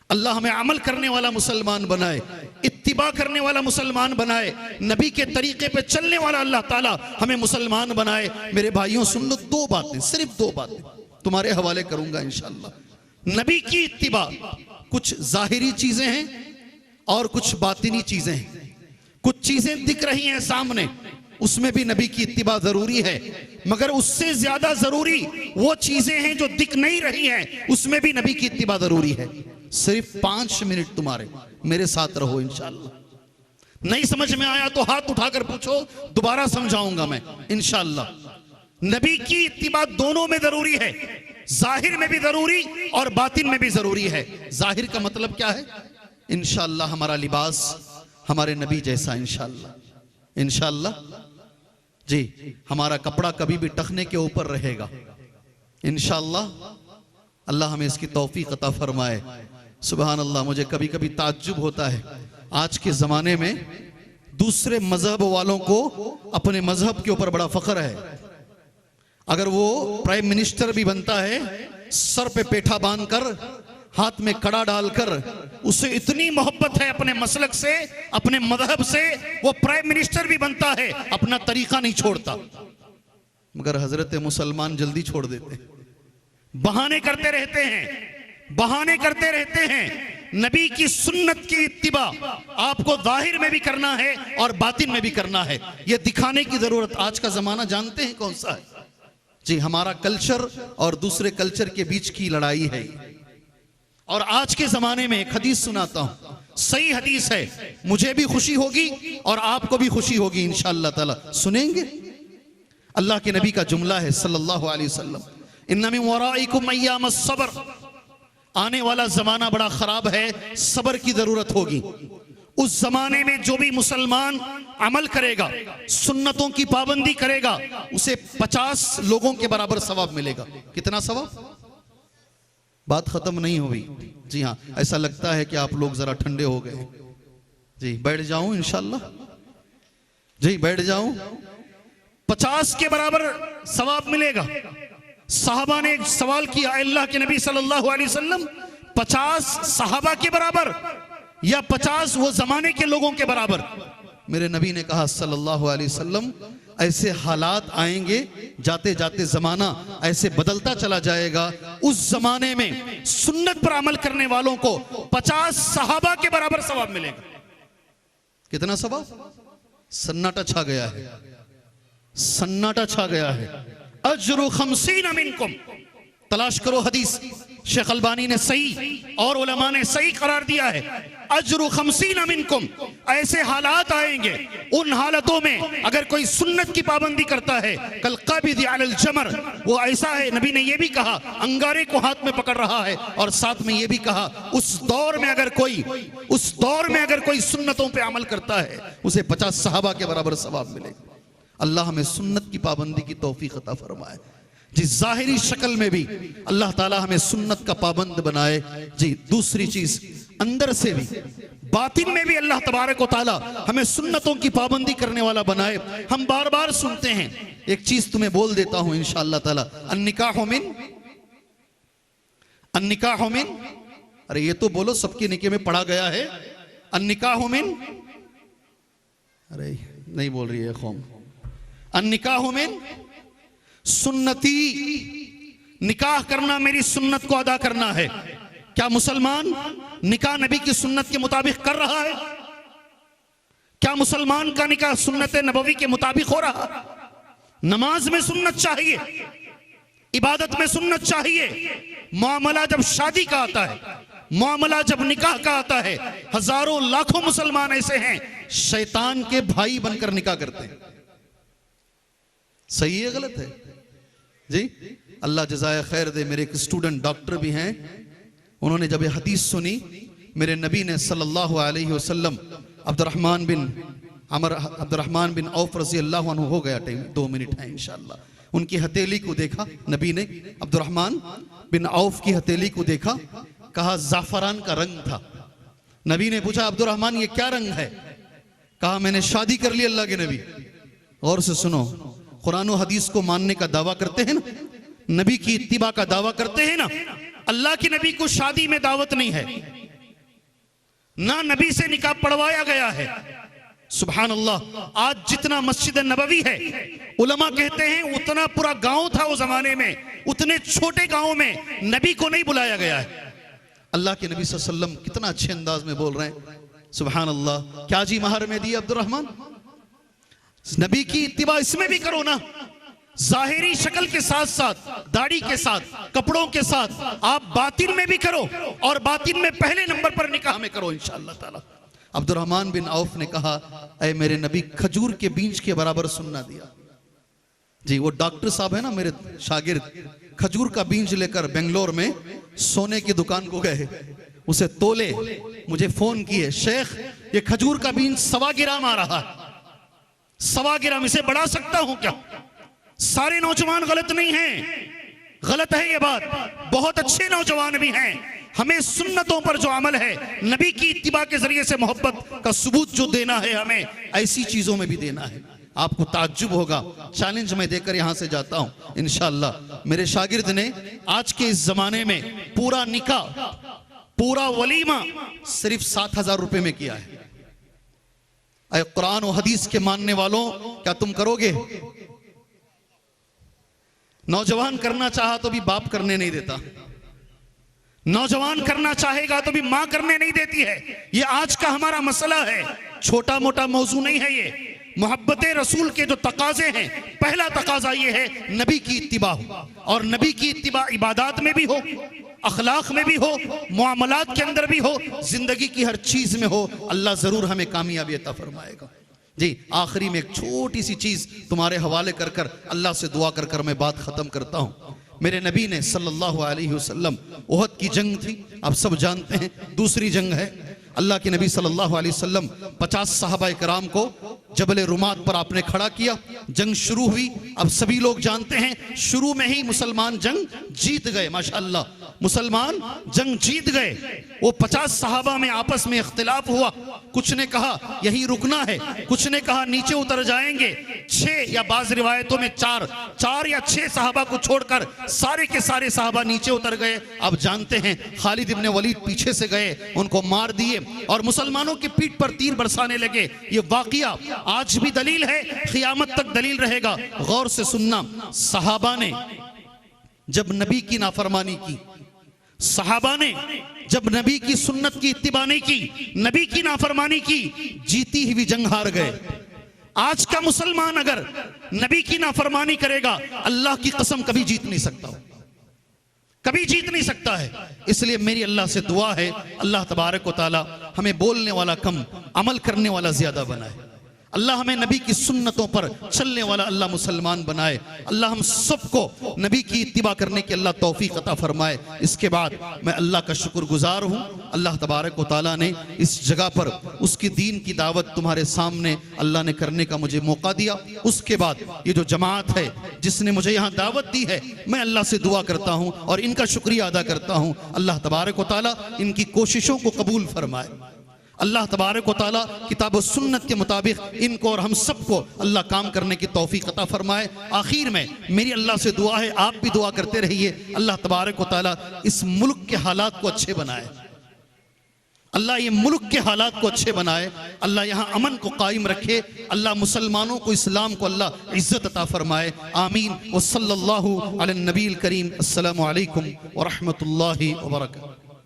अल्लाह हमें अमल करने वाला मुसलमान बनाए, इत्तिबा करने वाला मुसलमान बनाए, नबी के तरीके पे चलने वाला अल्लाह ताला हमें मुसलमान बनाए। मेरे भाइयों सुन लो, 2 बातें, सिर्फ 2 बातें तुम्हारे हवाले करूंगा इंशाअल्लाह। नबी की इत्तिबा, कुछ जाहिरी चीजें हैं और कुछ बातिनी चीजें हैं। कुछ चीजें दिख रही हैं सामने, उसमें भी नबी की इत्तिबा जरूरी है, मगर उससे ज्यादा जरूरी वो चीजें हैं जो दिख नहीं रही हैं, उसमें भी नबी की इत्तिबा जरूरी है। सिर्फ 5 मिनट तुम्हारे मेरे साथ रहो इंशाअल्लाह। नहीं समझ में आया तो हाथ उठाकर पूछो, दोबारा समझाऊंगा मैं इंशाअल्लाह। नबी की इत्तिबा दोनों में जरूरी है, जाहिर में भी जरूरी और बातिन में भी जरूरी है। जाहिर का मतलब क्या है? इंशाअल्लाह हमारा लिबास हमारे नबी जैसा, इंशाअल्लाह इंशाअल्लाह जी। हमारा कपड़ा कभी भी टखने के ऊपर रहेगा इंशाअल्लाह। अल्लाह हमें इसकी तौफीक अता फरमाए। सुभान अल्लाह। मुझे कभी कभी ताज्जुब होता है, आज के ज़माने में दूसरे मजहब वालों को अपने मजहब के ऊपर बड़ा फख्र है। अगर वो प्राइम मिनिस्टर भी बनता है, सर पे पेठा बांधकर, हाथ में कड़ा डालकर, उसे इतनी मोहब्बत है अपने मसलक से, अपने मजहब से, वो प्राइम मिनिस्टर भी बनता है, अपना तरीका नहीं छोड़ता। मगर हजरत मुसलमान जल्दी छोड़ देते हैं, बहाने करते रहते हैं, बहाने करते रहते हैं। नबी की सुन्नत की इत्तिबा आपको जाहिर में भी करना है और बातिन में भी करना है। यह दिखाने की जरूरत, आज का जमाना जानते हैं कौन सा है जी? हमारा कल्चर और दूसरे कल्चर के बीच की लड़ाई है। और आज के जमाने में एक हदीस सुनाता हूं, सही हदीस है, मुझे भी खुशी होगी और आपको भी खुशी होगी इंशाअल्लाह ताला। सुनेंगे? अल्लाह के नबी का जुमला है सल्लल्लाहु अलैहि वसल्लम, इन्ना मिन वराइकुम अय्यामस सब्र, आने वाला जमाना बड़ा खराब है, सब्र की जरूरत होगी। उस जमाने में जो भी मुसलमान अमल करेगा, सुन्नतों की पाबंदी करेगा, उसे 50 लोगों के बराबर सवाब मिलेगा। कितना सवाब? बात खत्म नहीं हुई। जी हाँ, ऐसा लगता है कि आप लोग जरा ठंडे हो गए। जी बैठ जाऊं इंशाल्लाह? जी बैठ जाऊं? 50 के बराबर सवाब मिलेगा। साहबा ने एक सवाल किया, अल्लाह के नबी सल्लल्लाहु अलैहि वसल्लम, 50 साहबा के बराबर या 50 वो जमाने के लोगों के बराबर? मेरे नबी ने कहा सल्लल्लाहु अलैहि वसल्लम, ऐसे हालात आएंगे, जाते जाते जमाना ऐसे बदलता चला जाएगा, उस जमाने में सुन्नत पर अमल करने वालों को 50 साहबा के बराबर सवाब मिलेगा। कितना सवाब? सन्नाटा छा गया है, सन्नाटा छा गया है। अजरु 50 मिनकुम, तलाश करो हदीस, शेख अलबानी ने सही और उलमा ने सही करार दिया है। अजरु 50 मिनकुम, ऐसे हालात आएंगे, उन हालतों में अगर कोई सुन्नत की पाबंदी करता है, कल काबिद अलल जमर, वो ऐसा है, नबी ने ये भी कहा अंगारे को हाथ में पकड़ रहा है, और साथ में ये भी कहा उस दौर में अगर कोई सुन्नतों पे अमल करता है, उसे 50 सहाबा के बराबर सवाब मिलेगा। अल्लाह हमें सुन्नत की पाबंदी की तौफीक अता फरमाए। जी ज़ाहिरी शक्ल में भी अल्लाह ताला हमें सुन्नत का पाबंद बनाए। जी दूसरी चीज, अंदर से भी, बातिन में भी अल्लाह तबारक व तआला हमें सुन्नतों की पाबंदी करने वाला बनाए। हम बार बार सुनते हैं, एक चीज तुम्हें बोल देता हूं इंशाअल्लाह ताला, अन्निकाहु मिन, अरे ये तो बोलो, सबके निके में पढ़ा गया है, अन्निकाहु मिन, अरे नहीं बोल रही है कौम, अन्निकाहु मिन सुन्नती, निकाह करना मेरी सुन्नत को अदा करना है। क्या मुसलमान निकाह नबी की सुन्नत के मुताबिक कर रहा है? क्या मुसलमान का निकाह सुन्नत नबवी के मुताबिक हो रहा? नमाज में सुन्नत चाहिए, इबादत में सुन्नत चाहिए। मामला जब शादी का आता है, मामला जब निकाह का आता है, हजारों लाखों मुसलमान ऐसे हैं शैतान के भाई बनकर निकाह करते हैं। सही है गलत है? जी अल्लाह जज़ाए खैर दे। मेरे एक स्टूडेंट डॉक्टर भी हैं, उन्होंने जब ये हदीस सुनी, मेरे नबी ने सल्लल्लाहु अलैहि वसल्लम अब्दुर्रहमान बिन औफ रज़ी अल्लाह अन्हु, हो गया टाइम, 2 मिनट है इंशाअल्लाह, उनकी हथेली को देखा नबी ने, अब्दुर्रहमान बिन औफ की हथेली को देखा, कहा ज़ाफ़रान का रंग था। नबी ने पूछा अब्दुर्रहमान ये क्या रंग है? कहा मैंने शादी कर ली अल्लाह के नबी। और से सुनो, कुरान और हदीस को मानने का दावा करते हैं ना, नबी की इत्तिबा का दावा करते हैं ना, अल्लाह के नबी को शादी में दावत नहीं है, ना नबी से निकाह पढ़वाया गया है। सुभान अल्लाह। आज जितना मस्जिद नबवी है, उलमा कहते हैं उतना पूरा गांव था उस जमाने में, उतने छोटे गांव में नबी को नहीं बुलाया गया है। अल्लाह के नबी सल्लल्लाहु अलैहि वसल्लम कितना अच्छे अंदाज में बोल रहे हैं, सुभान अल्लाह। क्या जी महर में दिया अब्दुर्रहमान? नबी की इत्तिबा इसमें भी करो ना, जाहिरी शक्ल के साथ साथ, दाढ़ी के साथ, कपड़ों के साथ, आप बातिन में भी करो, और बातिन में पहले नंबर पर निकाह में करो इंशाअल्लाह ताला। अब्दुर्रहमान बिन औफ ने कहा ऐ मेरे नबी, खजूर के बीज के बराबर सुन्ना दिया। जी वो डॉक्टर साहब है ना मेरे शागिर्द, खजूर का बीज लेकर बेंगलोर में सोने की दुकान को गए, उसे तोले, मुझे फोन किए, शेख ये खजूर का बीज 1.25 ग्राम आ रहा है, 1.25 ग्राम, इसे बढ़ा सकता हूं क्या? सारे नौजवान गलत नहीं हैं, गलत है ये बात, बहुत अच्छे नौजवान भी हैं। हमें सुन्नतों पर जो अमल है, नबी की इत्तिबा के जरिए से मोहब्बत का सबूत जो देना है, हमें ऐसी चीजों में भी देना है। आपको ताज्जुब होगा, चैलेंज में देकर यहां से जाता हूं इंशाअल्लाह। मेरे शागिर्द ने आज के इस जमाने में पूरा निकाह, पूरा वलीमा सिर्फ 7,000 रुपए में किया है। ऐ कुरान और हदीस के मानने वालों, क्या तुम करोगे? नौजवान करना चाहा तो भी बाप करने नहीं देता, नौजवान करना चाहेगा तो भी मां करने नहीं देती है। ये आज का हमारा मसला है, छोटा मोटा मौजू नहीं है ये। मोहब्बत रसूल के जो तकाजे हैं, पहला तकाजा ये है नबी की इत्तिबा हो, और नबी की इत्तिबा इबादत में भी हो, अखलाक में भी हो, मुआमलात के अंदर भी हो, जिंदगी की हर चीज में हो। अल्लाह जरूर हमें कामयाबी अता फरमाएगा। जी आखिरी में एक छोटी सी चीज तुम्हारे हवाले कर कर अल्लाह से दुआ कर कर मैं बात खत्म करता हूं। मेरे नबी ने सल्लल्लाहु अलैहि वसल्लम, ओहद की जंग थी, आप सब जानते हैं, दूसरी जंग है, अल्लाह के नबी सल्लल्लाहु अलैहि वसल्लम 50 सहाबा कराम को जबल रुमात पर आपने खड़ा किया। जंग शुरू हुई। अब सभी लोग जानते हैं शुरू में ही मुसलमान जंग जीत गए। माशाअल्लाह, मुसलमान जंग जीत गए। वो 50 सहाबा में आपस में इख्तिलाफ हुआ। कुछ ने कहा यहीं रुकना है, कुछ ने कहा नीचे उतर जाएंगे। 6 या बाज रिवायतों में 4 या 6 सहाबा को छोड़कर सारे के सारे सहाबा नीचे उतर गए। अब जानते हैं खालिद इब्ने वलीद पीछे से गए, उनको मार दिए और मुसलमानों की पीठ पर तीर बरसाने लगे। ये वाकया आज भी दलील है, क़यामत तक दलील रहेगा। गौर से सुनना, सहाबा ने जब नबी की नाफरमानी की, सहाबा ने जब नबी की सुन्नत की इत्तिबा नहीं की, नबी की नाफरमानी की, जीती हुई जंग हार गए। आज का मुसलमान अगर नबी की नाफरमानी करेगा, अल्लाह की कसम कभी जीत नहीं सकता, कभी जीत नहीं सकता है। इसलिए मेरी अल्लाह से दुआ है, अल्लाह तबारक व तआला हमें बोलने वाला कम, अमल करने वाला ज्यादा बनाए। अल्लाह हमें नबी की सुन्नतों पर चलने वाला अल्लाह मुसलमान बनाए। अल्लाह हम सबको नबी की इत्तिबा करने की अल्लाह तौफीक अता फरमाए। इसके बाद मैं अल्लाह का शुक्रगुजार हूँ, अल्लाह तबारक व तआला ने इस जगह पर उसकी दीन की दावत तुम्हारे सामने अल्लाह ने करने का मुझे मौका दिया। उसके बाद ये जो जमात है जिसने मुझे यहाँ दावत दी है, मैं अल्लाह से दुआ करता हूँ और इनका शुक्रिया अदा करता हूँ। अल्लाह तबारक व तआला इनकी कोशिशों को कबूल फरमाए। अल्लाह तबारक व तआला किताब और सुन्नत के मुताबिक इनको और हम सबको अल्लाह काम करने की तौफीक अता फरमाए। आखिर में मेरी अल्लाह से दुआ है, आप भी दुआ करते रहिए, अल्लाह तबारक व तआला इस मुल्क के हालात को अच्छे बनाए। अल्लाह ये मुल्क के हालात को अच्छे बनाए। अल्लाह यहाँ अमन को कायम रखे। अल्लाह मुसलमानों को, इस्लाम को अल्लाह इज्जत अता फरमाए। आमीन। व सल्लल्लाहु अला नबील करीम। अस्सलामु अलैकुम व रहमतुल्लाहि व बरकातहू।